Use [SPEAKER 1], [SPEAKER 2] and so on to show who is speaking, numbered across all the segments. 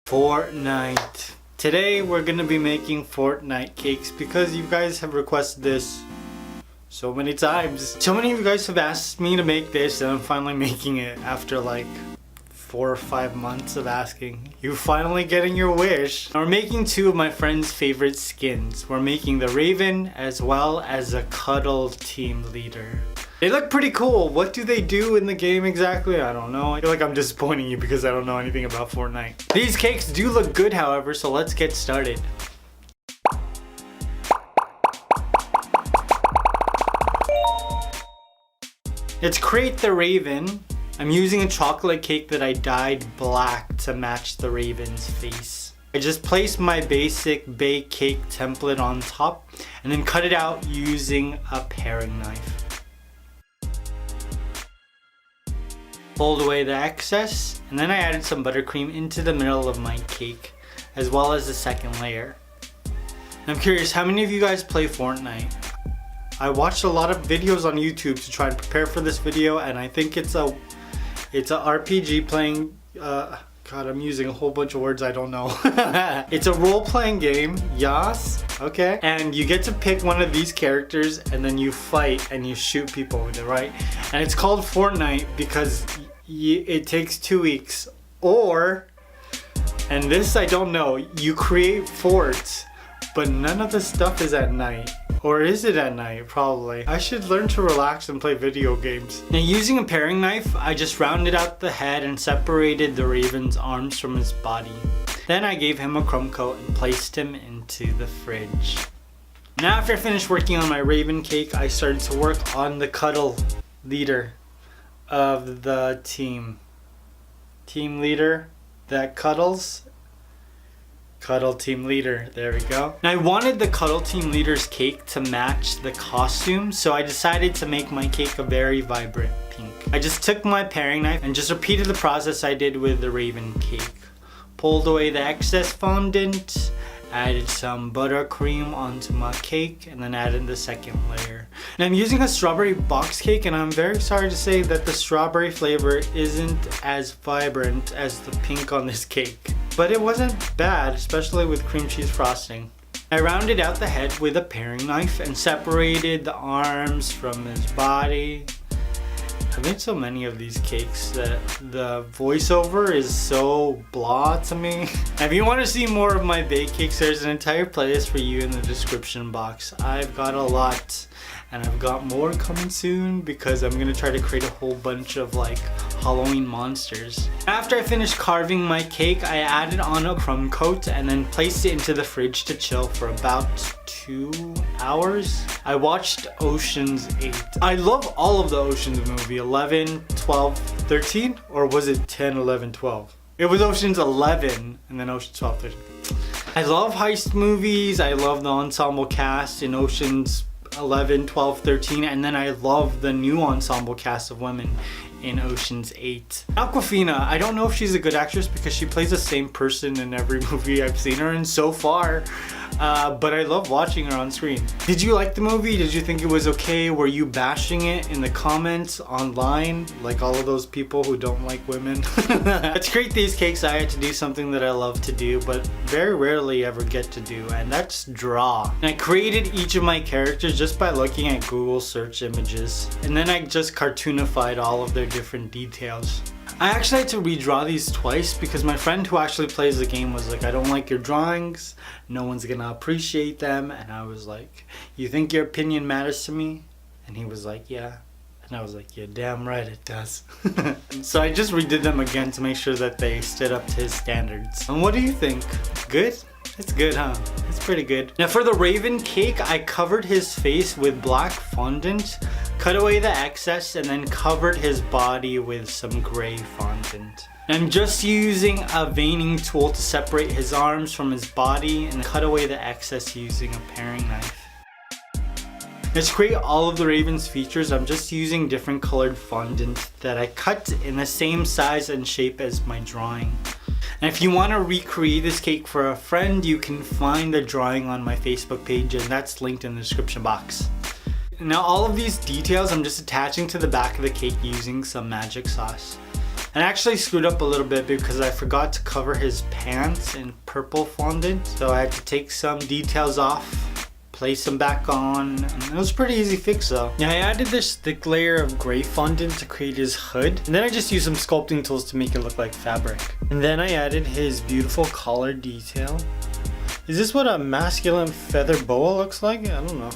[SPEAKER 1] Fortnite. Today we're gonna be making Fortnite cakes because you guys have requested this so many times. So many of you guys have asked me to make this and I'm finally making it after like 4 or 5 months of asking. You finally getting your wish. We're making two of my friends' favorite skins. We're making the Raven as well as a Cuddle team leader. They look pretty cool. What do they do in the game exactly? I don't know. I feel like I'm disappointing you because I don't know anything about Fortnite. These cakes do look good, however, so let's get started. Let's create the Raven. I'm using a chocolate cake that I dyed black to match the Raven's face. I just placed my basic bake cake template on top and then cut it out using a paring knife. Pulled away the excess, and then I added some buttercream into the middle of my cake, as well as the second layer. I'm curious, how many of you guys play Fortnite? I watched a lot of videos on YouTube to try and prepare for this video, and I think it's a RPG playing, God, I'm using a whole bunch of words I don't know. It's a role-playing game, yes, okay. And you get to pick one of these characters and then you fight and you shoot people with it, right? And it's called Fortnite because it takes 2 weeks. Or, and this I don't know, you create forts, but none of the stuff is at night. Or is it at night? Probably. I should learn to relax and play video games. Now, using a paring knife, I just rounded out the head and separated the Raven's arms from his body. Then I gave him a crumb coat and placed him into the fridge. Now, after I finished working on my Raven cake, I started to work on the Cuddle leader of the team. Team leader that cuddles. Cuddle team leader, there we go. Now I wanted the Cuddle team leader's cake to match the costume, so I decided to make my cake a very vibrant pink. I just took my paring knife and just repeated the process I did with the Raven cake. Pulled away the excess fondant, added some buttercream onto my cake, and then added the second layer. And I'm using a strawberry box cake, and I'm very sorry to say that the strawberry flavor isn't as vibrant as the pink on this cake. But it wasn't bad, especially with cream cheese frosting. I rounded out the head with a paring knife and separated the arms from his body. I've made so many of these cakes that the voiceover is so blah to me. If you want to see more of my bake cakes, there's an entire playlist for you in the description box. I've got a lot, and I've got more coming soon because I'm gonna try to create a whole bunch of like Halloween monsters. After I finished carving my cake, I added on a crumb coat and then placed it into the fridge to chill for about 2 hours. I watched Ocean's 8. I love all of the Ocean's movie, 11, 12, 13, or was it 10, 11, 12? It was Ocean's 11 and then Ocean's 12, 13. I love heist movies. I love the ensemble cast in Ocean's 11, 12, 13, and then I love the new ensemble cast of women in Ocean's 8. Awkwafina, I don't know if she's a good actress because she plays the same person in every movie I've seen her in so far. But I love watching her on screen. Did you like the movie? Did you think it was okay? Were you bashing it in the comments online like all of those people who don't like women? To create these cakes, I had to do something that I love to do but very rarely ever get to do, and that's draw. And I created each of my characters just by looking at Google search images, and then I just cartoonified all of their different details. I actually had to redraw these twice because my friend who actually plays the game was like, I don't like your drawings, no one's gonna appreciate them. And I was like, you think your opinion matters to me? And he was like, yeah. And I was like, yeah, damn right it does. So I just redid them again to make sure that they stood up to his standards. And what do you think? Good? It's good, huh? It's pretty good. Now for the Raven cake, I covered his face with black fondant, cut away the excess, and then covered his body with some gray fondant. I'm just using a veining tool to separate his arms from his body and cut away the excess using a paring knife. Now to create all of the Raven's features, I'm just using different colored fondant that I cut in the same size and shape as my drawing. And if you want to recreate this cake for a friend, you can find the drawing on my Facebook page, and that's linked in the description box. Now all of these details I'm just attaching to the back of the cake using some magic sauce. And I actually screwed up a little bit because I forgot to cover his pants in purple fondant. So I had to take some details off, place them back on, and it was a pretty easy fix though. Now I added this thick layer of gray fondant to create his hood, and then I just used some sculpting tools to make it look like fabric. And then I added his beautiful collar detail. Is this what a masculine feather boa looks like? I don't know.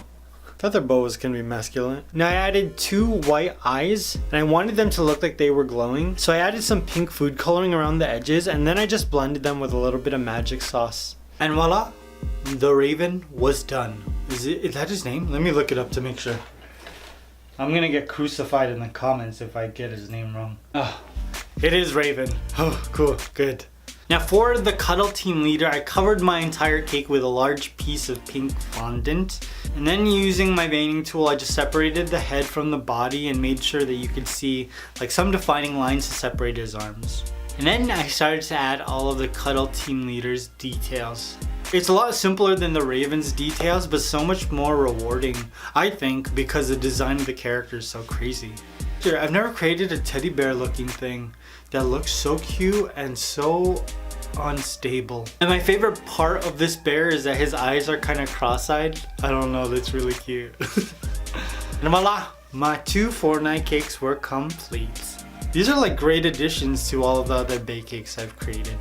[SPEAKER 1] Feather boas can be masculine. Now I added 2 white eyes, and I wanted them to look like they were glowing. So I added some pink food coloring around the edges, and then I just blended them with a little bit of magic sauce. And voila, the raven was done. Is that his name? Let me look it up to make sure. I'm gonna get crucified in the comments if I get his name wrong. Oh, it is Raven. Oh, cool, good. Now for the cuddle team leader, I covered my entire cake with a large piece of pink fondant. And then using my veining tool, I just separated the head from the body and made sure that you could see like some defining lines to separate his arms. And then I started to add all of the cuddle team leader's details. It's a lot simpler than the Raven's details, but so much more rewarding, I think, because the design of the character is so crazy. Sure, I've never created a teddy bear looking thing that looks so cute and so unstable. And my favorite part of this bear is that his eyes are kind of cross-eyed. I don't know, that's really cute. And voila, my 2 Fortnite cakes were complete. These are like great additions to all of the other bake cakes I've created.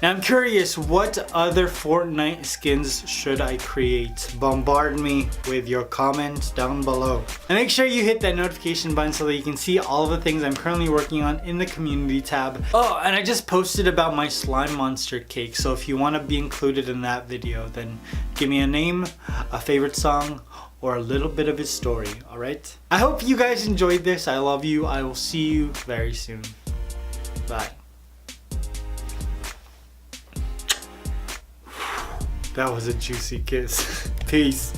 [SPEAKER 1] Now I'm curious, what other Fortnite skins should I create? Bombard me with your comments down below. And make sure you hit that notification button so that you can see all of the things I'm currently working on in the community tab. Oh, and I just posted about my slime monster cake, so if you want to be included in that video, then give me a name, a favorite song, or a little bit of his story, alright? I hope you guys enjoyed this. I love you. I will see you very soon. Bye. That was a juicy kiss. Peace.